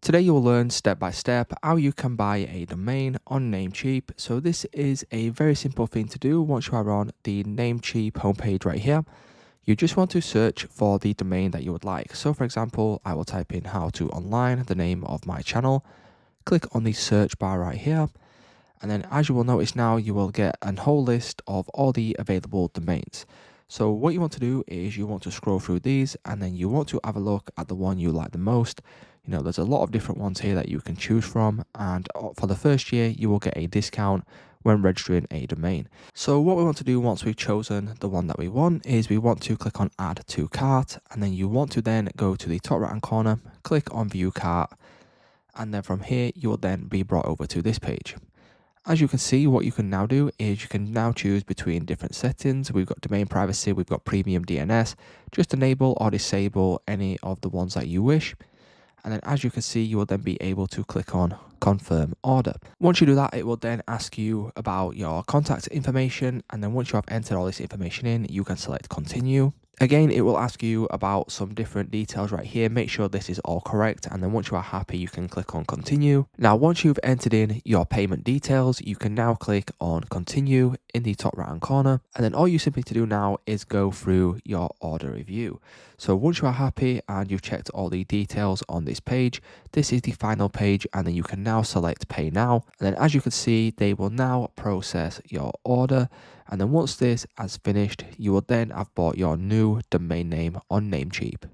Today you will learn step by step how you can buy a domain on Namecheap. So this is a very simple thing to do once you are on the Namecheap homepage right here. You just want to search for the domain that you would like. So for example, I will type in how to online, the name of my channel, click on the search bar right here. And then as you will notice now, you will get a whole list of all the available domains. So what you want to do is you want to scroll through these and then you want to have a look at the one you like the most. You know, there's a lot of different ones here that you can choose from. And for the first year, you will get a discount when registering a domain. So what we want to do once we've chosen the one that we want is we want to click on add to cart. And then you want to then go to the top right hand corner, click on view cart. And then from here, you will then be brought over to this page. As you can see, what you can now do is you can now choose between different settings. We've got domain privacy, we've got premium DNS. Just enable or disable any of the ones that you wish. And then as you can see, you will then be able to click on confirm order. Once you do that, it will then ask you about your contact information. And then once you have entered all this information in, you can select continue. Again, it will ask you about some different details right here. Make sure this is all correct. And then once you are happy, you can click on continue. Now, once you've entered in your payment details, you can now click on continue in the top right hand corner. And then all you simply to do now is go through your order review. So once you are happy and you've checked all the details on this page, this is the final page. And then you can now select pay now. And then as you can see, they will now process your order. And then once this has finished, you will then have bought your new domain name on Namecheap.